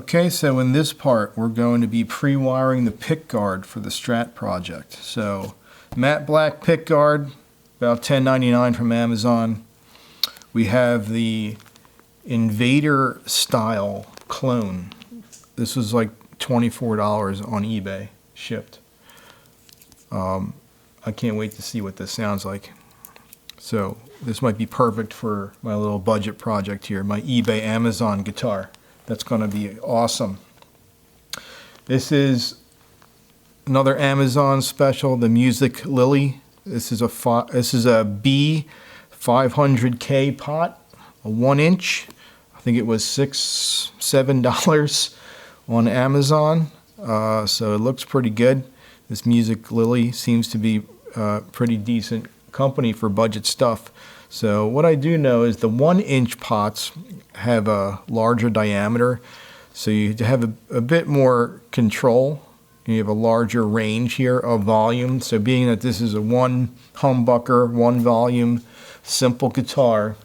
Okay, so in this part, we're going to be pre-wiring the pick guard for the Strat project. So, matte black pick guard, about $10.99 from Amazon. We have the Invader style clone. This was like $24 on eBay, shipped. I can't wait to see what this sounds like. So, this might be perfect for my little budget project here, my eBay Amazon guitar. That's going to be awesome. This is another Amazon special, the Music Lily. This is a B500K pot, a 1-inch. I think it was $7 on Amazon. So it looks pretty good. This Music Lily seems to be pretty decent company for budget stuff. So what I do know is the 1-inch pots have a larger diameter, so you have a bit more control. You have a larger range here of volume. So being that this is a one humbucker, one volume, simple guitar,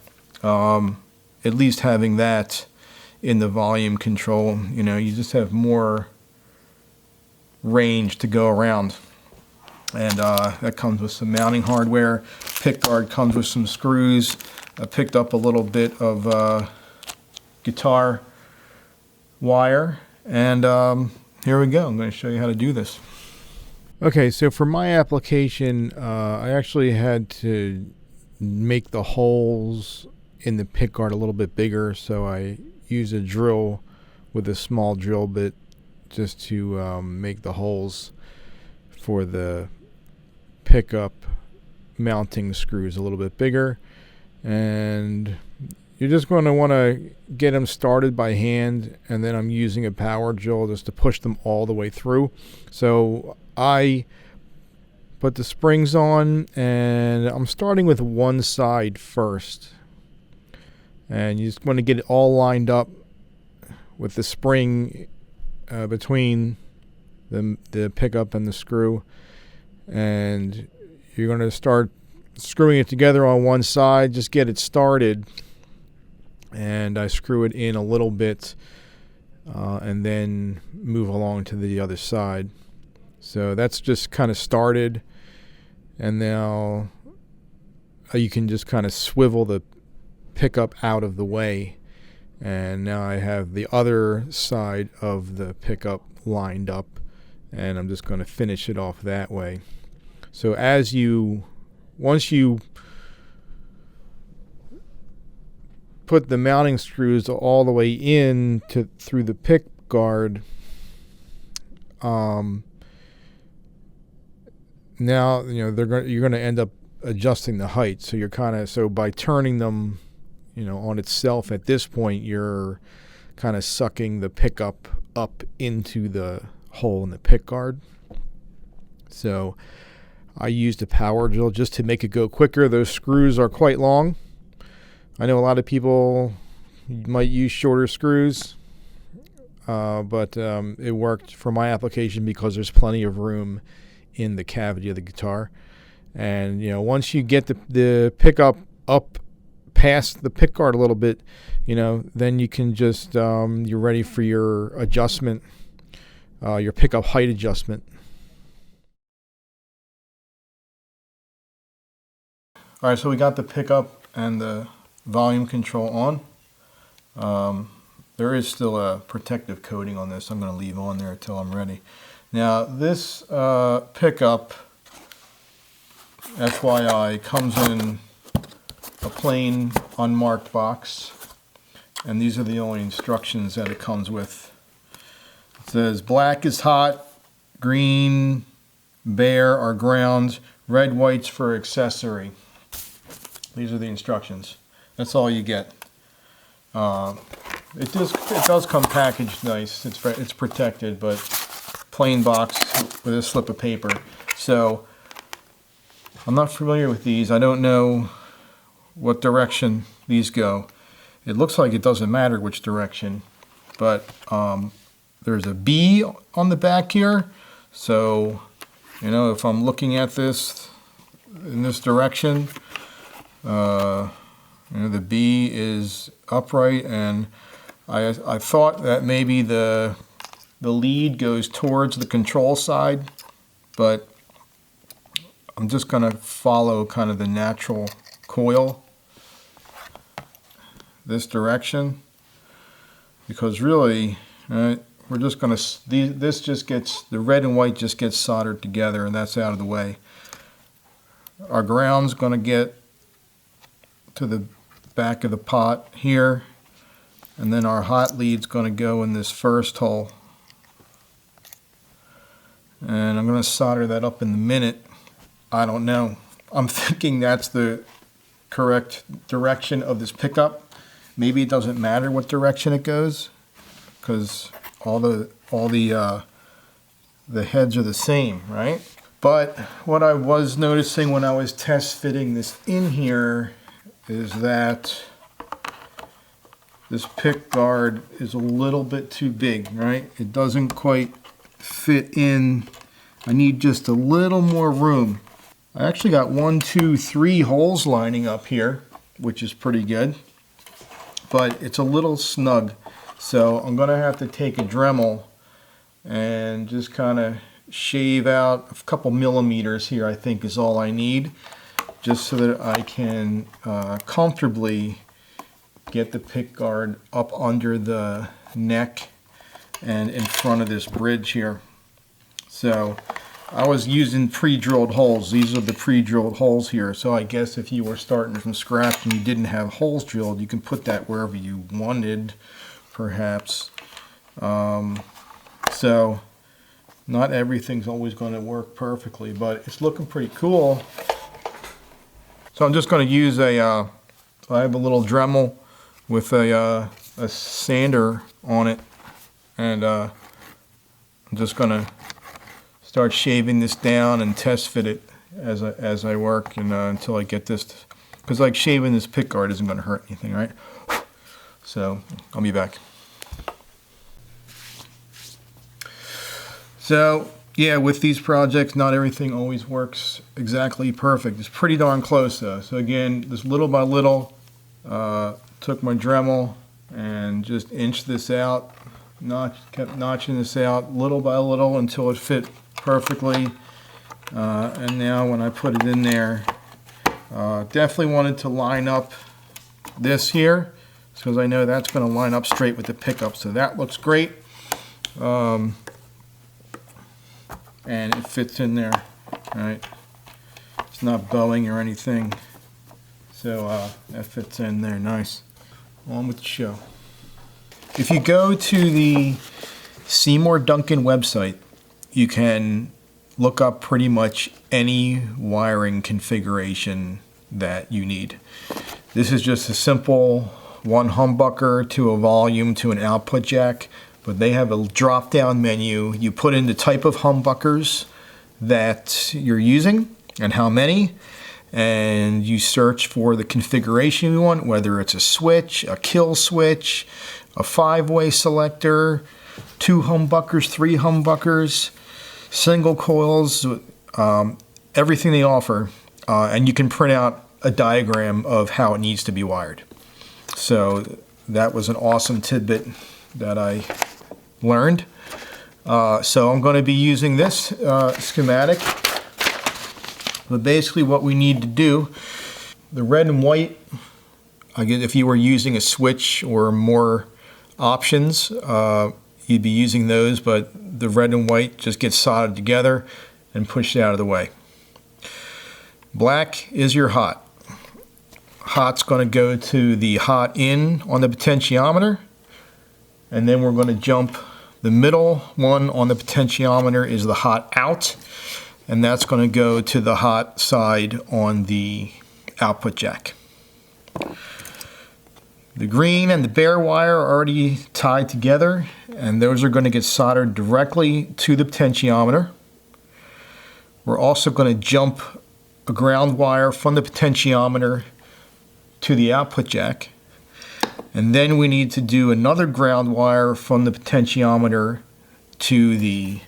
at least having that in the volume control, you just have more range to go around. And that comes with some mounting hardware. Pick guard comes with some screws. I picked up a little bit of guitar wire. And here we go. I'm going to show you how to do this. Okay, so for my application, I actually had to make the holes in the pick guard a little bit bigger. So I used a drill with a small drill bit just to make the holes for the pickup mounting screws a little bit bigger, and you're just going to want to get them started by hand, and then I'm using a power drill just to push them all the way through. So I put the springs on, and I'm starting with one side first, and you just want to get it all lined up with the spring between the pickup and the screw. And you're going to start screwing it together on one side, just get it started, and I screw it in a little bit and then move along to the other side. So that's just kind of started, and now you can just kind of swivel the pickup out of the way, and now I have the other side of the pickup lined up, and I'm just going to finish it off that way. So once you put the mounting screws all the way in through the pick guard, now you're going to end up adjusting the height. So by turning them, on itself at this point, you're kind of sucking the pickup up into the hole in the pick guard. So I used a power drill just to make it go quicker. Those screws are quite long. I know a lot of people might use shorter screws, but it worked for my application because there's plenty of room in the cavity of the guitar. And once you get the pickup up past the pick guard a little bit, then you can just you're ready for your adjustment. Your pickup height adjustment. All right, so we got the pickup and the volume control on. There is still a protective coating on this. I'm going to leave on there until I'm ready. Now, this pickup, FYI, comes in a plain unmarked box, and these are the only instructions that it comes with. It says black is hot, green, bare or ground, red, whites for accessory. These are the instructions. That's all you get. It does come packaged nice. It's protected, but plain box with a slip of paper. So I'm not familiar with these. I don't know what direction these go. It looks like it doesn't matter which direction, but there's a B on the back here. So, if I'm looking at this in this direction, the B is upright, and I thought that maybe the lead goes towards the control side, but I'm just going to follow kind of the natural coil this direction, because really we're just going to, this just gets, the red and white just gets soldered together, and that's out of the way. Our ground's going to get to the back of the pot here, and then our hot lead's going to go in this first hole, and I'm going to solder that up in a minute. I don't know. I'm thinking that's the correct direction of this pickup. Maybe it doesn't matter what direction it goes, because all the heads are the same, right? But what I was noticing when I was test fitting this in here is that this pick guard is a little bit too big, right? It doesn't quite fit in. I need just a little more room. I actually got 1, 2, 3 holes lining up here, which is pretty good, but it's a little snug. So I'm gonna have to take a Dremel and just kind of shave out a couple millimeters here, I think is all I need, just so that I can comfortably get the pick guard up under the neck and in front of this bridge here. So I was using pre-drilled holes. These are the pre-drilled holes here. So I guess if you were starting from scratch and you didn't have holes drilled, you can put that wherever you wanted, perhaps. So not everything's always going to work perfectly, but it's looking pretty cool. So I'm just going to use I have a little Dremel with a sander on it, and I'm just going to start shaving this down and test fit it as I work, and until I get this, because like shaving this pick guard isn't going to hurt anything, right? So I'll be back. So yeah, with these projects, not everything always works exactly perfect. It's pretty darn close though. So again, just little by little, took my Dremel and just inched this out, kept notching this out little by little until it fit perfectly. And now when I put it in there, definitely wanted to line up this here, because I know that's going to line up straight with the pickup. So that looks great. And it fits in there, right? It's not bowing or anything. So that fits in there nice. On with the show. If you go to the Seymour Duncan website, you can look up pretty much any wiring configuration that you need. This is just a simple one humbucker to a volume to an output jack, but they have a drop-down menu. You put in the type of humbuckers that you're using and how many, and you search for the configuration you want, whether it's a switch, a kill switch, a 5-way selector, 2 humbuckers, 3 humbuckers, single coils, everything they offer, and you can print out a diagram of how it needs to be wired. So that was an awesome tidbit that I learned. So I'm going to be using this schematic. But basically what we need to do, the red and white, I guess if you were using a switch or more options, you'd be using those, but the red and white just get soldered together and pushed out of the way. Black is your hot. Hot's going to go to the hot in on the potentiometer, and then we're going to jump the middle one on the potentiometer is the hot out, and that's going to go to the hot side on the output jack. The green and the bare wire are already tied together, and those are going to get soldered directly to the potentiometer. We're also going to jump a ground wire from the potentiometer to the output jack, and then we need to do another ground wire from the potentiometer to the,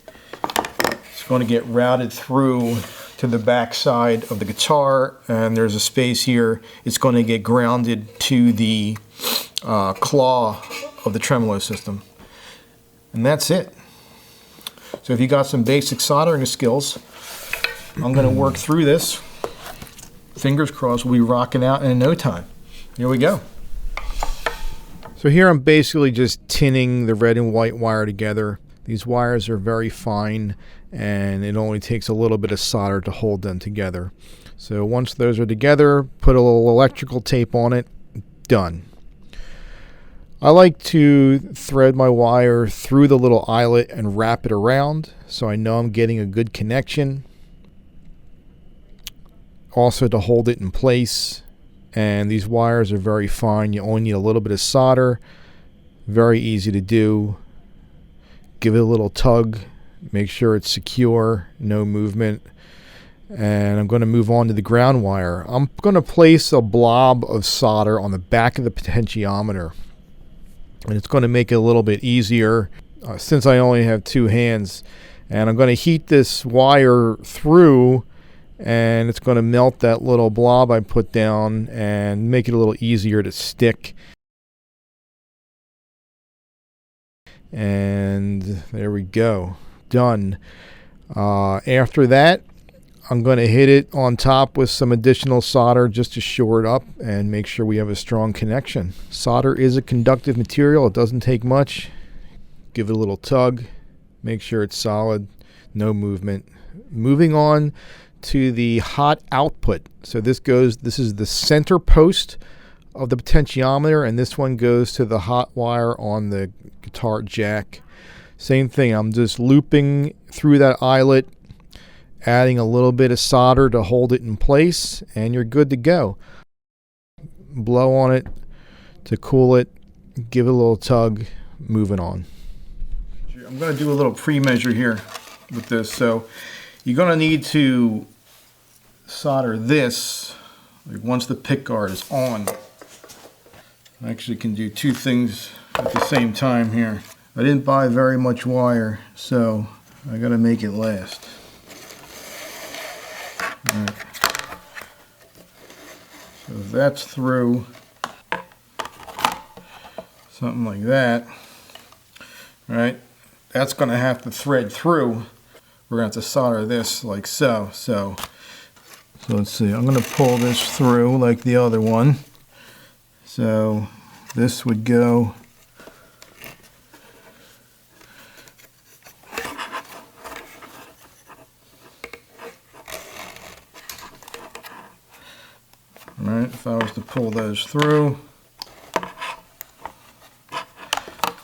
it's going to get routed through to the back side of the guitar, and there's a space here. It's going to get grounded to the claw of the tremolo system. And that's it. So if you got some basic soldering skills, I'm going to work through this. Fingers crossed, we'll be rocking out in no time. Here we go. So here I'm basically just tinning the red and white wire together. These wires are very fine, and it only takes a little bit of solder to hold them together. So once those are together, put a little electrical tape on it, done. I like to thread my wire through the little eyelet and wrap it around so I know I'm getting a good connection. Also to hold it in place. And these wires are very fine. You only need a little bit of solder. Very easy to do. Give it a little tug. Make sure it's secure, no movement. And I'm going to move on to the ground wire. I'm going to place a blob of solder on the back of the potentiometer. And it's going to make it a little bit easier since I only have two hands. And I'm going to heat this wire through, and it's going to melt that little blob I put down and make it a little easier to stick. And there we go. Done. After that, I'm going to hit it on top with some additional solder just to shore it up and make sure we have a strong connection. Solder is a conductive material. It doesn't take much. Give it a little tug. Make sure it's solid. No movement. Moving on to the hot output. So this is the center post of the potentiometer, and this one goes to the hot wire on the guitar jack. Same thing. I'm just looping through that eyelet, adding a little bit of solder to hold it in place, and you're good to go. Blow on it to cool it, give it a little tug, moving on. I'm going to do a little pre-measure here with this. So you're going to need to solder this like once the pick guard is on. I actually can do two things at the same time here. I didn't buy very much wire, so I got to make it last. All right. So that's through, something like that. All right, that's going to have to thread through. We're going to have to solder this like so. So let's see, I'm going to pull this through like the other one. So this would go all right. If I was to pull those through,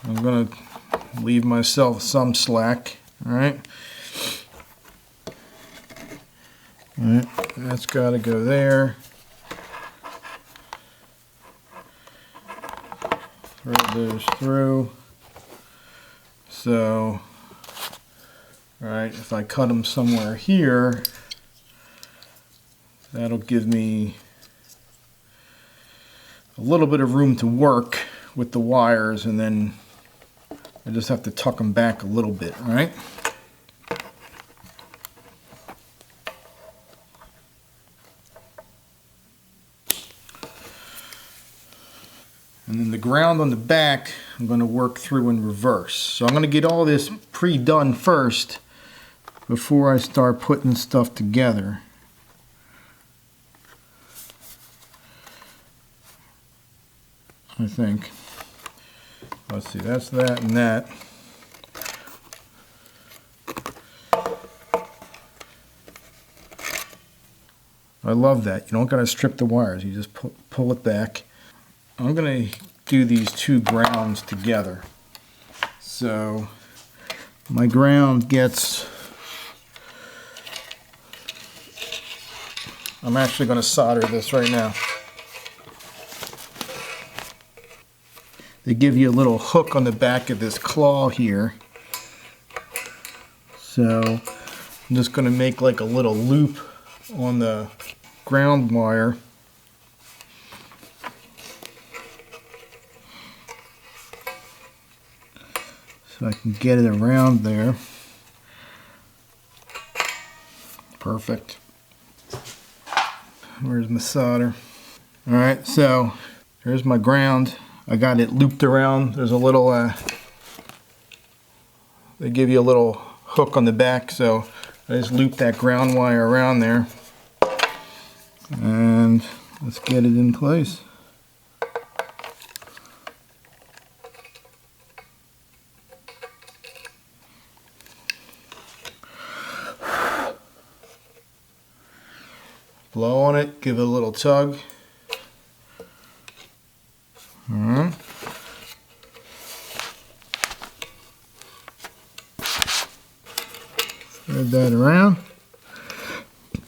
I'm going to leave myself some slack. All right. All right, that's got to go there. Thread those through. So, all right, if I cut them somewhere here, that'll give me a little bit of room to work with the wires, and then I just have to tuck them back a little bit, all right? And then the ground on the back, I'm going to work through in reverse. So I'm going to get all this pre-done first before I start putting stuff together. I think. Let's see, that's that and that. I love that. You don't got to strip the wires. You just pull it back. I'm going to do these two grounds together. So my ground gets, I'm actually going to solder this right now. They give you a little hook on the back of this claw here. So I'm just going to make like a little loop on the ground wire. So I can get it around there. Perfect. Where's my solder? All right, so here's my ground. I got it looped around. There's a little, they give you a little hook on the back, so I just looped that ground wire around there. And let's get it in place. Blow on it, give it a little tug. Spread that around.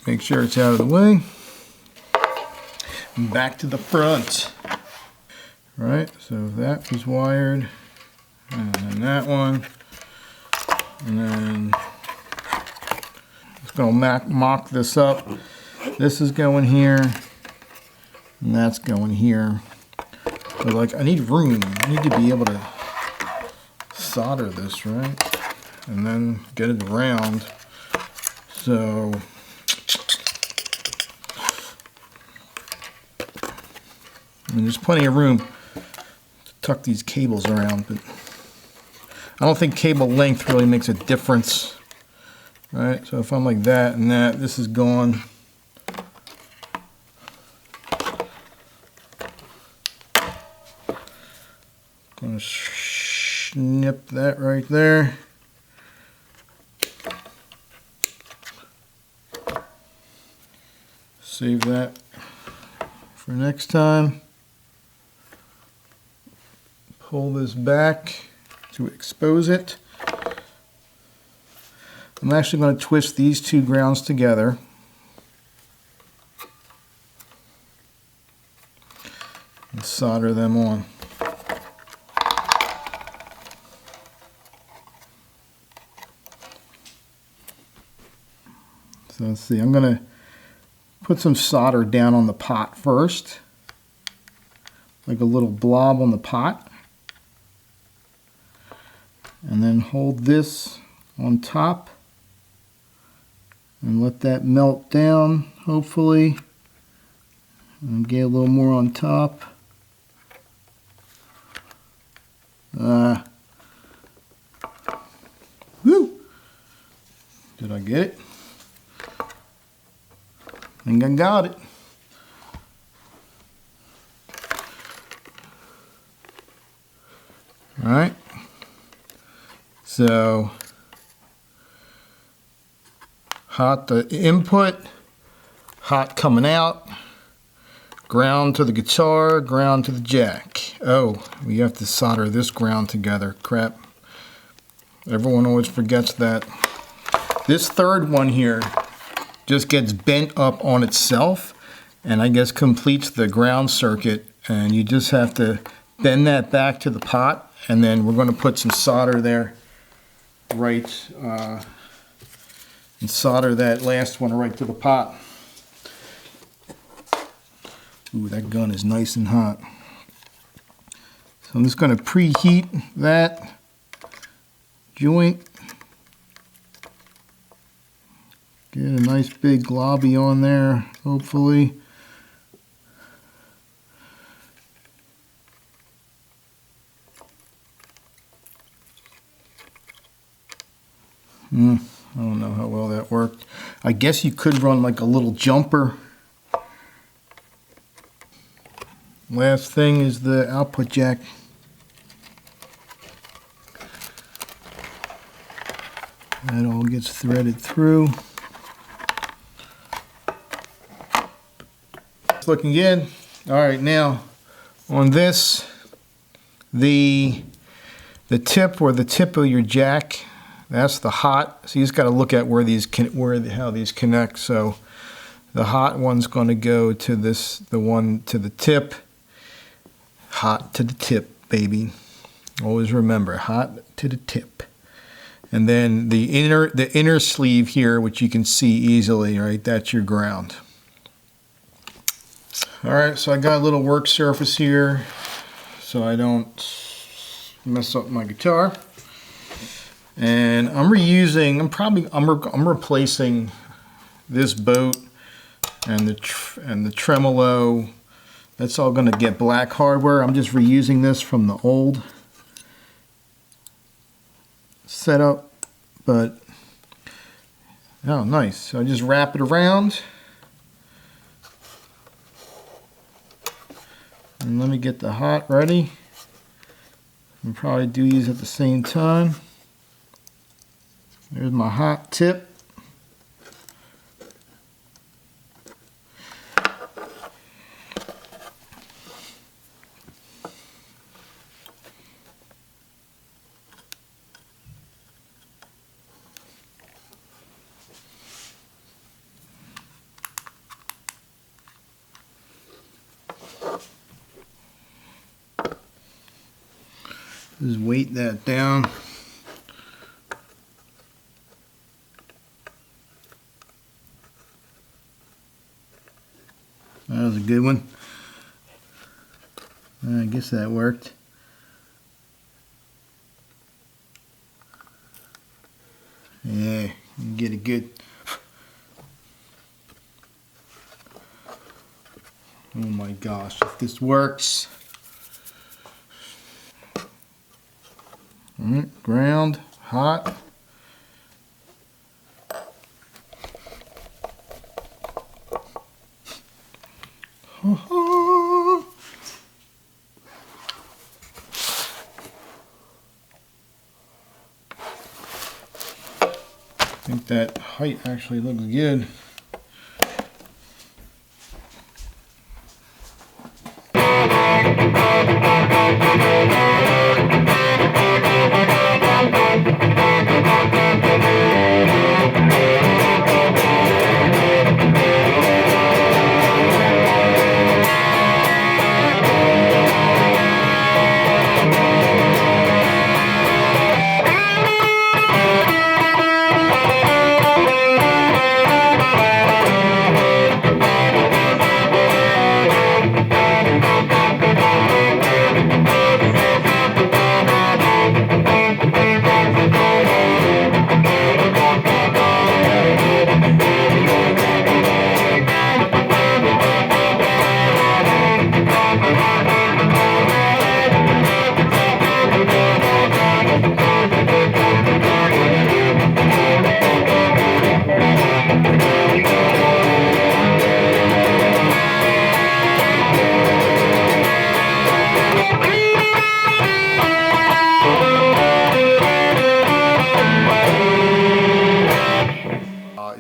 Make sure it's out of the way. And back to the front. Right, so that was wired. And then that one. And then just gonna mock this up. This is going here, and that's going here. So like, I need room. I need to be able to solder this, right? And then get it around. So, and there's plenty of room to tuck these cables around, but I don't think cable length really makes a difference, right? So if I'm like that and that, this is gone. Gonna snip that right there. Save that for next time. Pull this back to expose it. I'm actually going to twist these two grounds together. And solder them on. So let's see, I'm going to put some solder down on the pot first, like a little blob on the pot, and then hold this on top and let that melt down, hopefully, and get a little more on top. Woo! Did I get it? I think I got it. All right. So, hot the input, hot coming out, ground to the guitar, ground to the jack. Oh, we have to solder this ground together. Crap. Everyone always forgets that. This third one here just gets bent up on itself and I guess completes the ground circuit, and you just have to bend that back to the pot, and then we're going to put some solder there right and solder that last one right to the pot. Ooh, that gun is nice and hot. So I'm just going to preheat that joint. Get a nice big globby on there, hopefully. I don't know how well that worked. I guess you could run like a little jumper. Last thing is the output jack. That all gets threaded through. It's looking good. All right, now on this, the tip or the tip of your jack, that's the hot. So you just got to look at where these how these connect. So the hot one's going to go to this, the one to the tip. Hot to the tip, baby. Always remember, hot to the tip. And then the inner sleeve here, which you can see easily, right? That's your ground. All right, so I got a little work surface here so I don't mess up my guitar. And I'm replacing this boat and the tremolo That's all going to get black hardware. I'm just reusing this from the old setup, but oh, nice. So I just wrap it around. And let me get the hot ready. I'll probably do these at the same time. There's my hot tip. Just weight that down. That was a good one. I guess that worked. Yeah, you can get it good. Oh my gosh, if this works. Alright, ground, hot. I think that height actually looks good.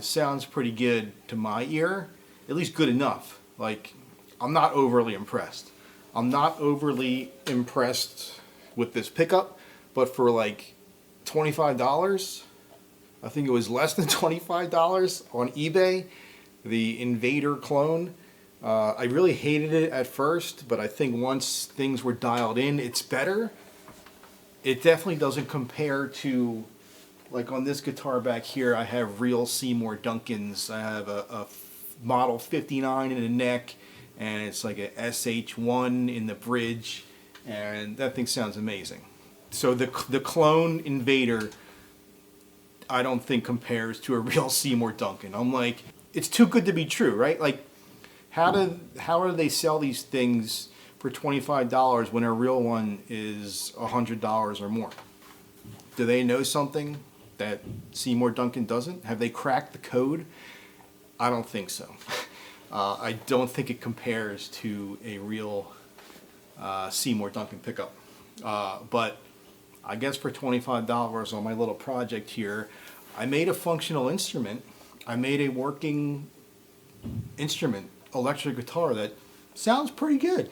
Sounds pretty good to my ear, at least good enough. Like, I'm not overly impressed. I'm not overly impressed with this pickup, but for like $25, I think it was less than $25 on eBay, the Invader Clone. I really hated it at first, but I think once things were dialed in, it's better. It definitely doesn't compare to, like on this guitar back here, I have real Seymour Duncans. I have a model 59 in the neck, and it's like a SH1 in the bridge, and that thing sounds amazing. So the Clone Invader, I don't think compares to a real Seymour Duncan. I'm like, it's too good to be true, right? Like, how do they sell these things for $25 when a real one is $100 or more? Do they know something that Seymour Duncan doesn't? Have they cracked the code? I don't think so. I don't think it compares to a real Seymour Duncan pickup. But I guess for $25 on my little project here, I made a functional instrument. I made a working instrument, electric guitar that sounds pretty good.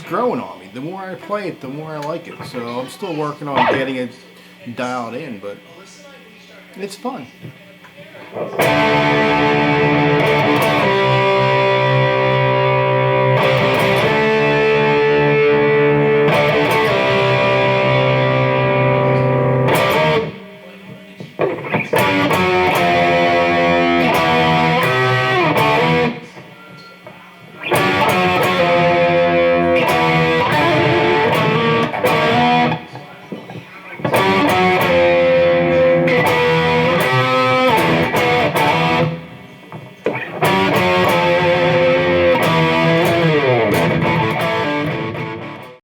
growing on me. The more I play it, the more I like it. So I'm still working on getting it dialed in, but it's fun.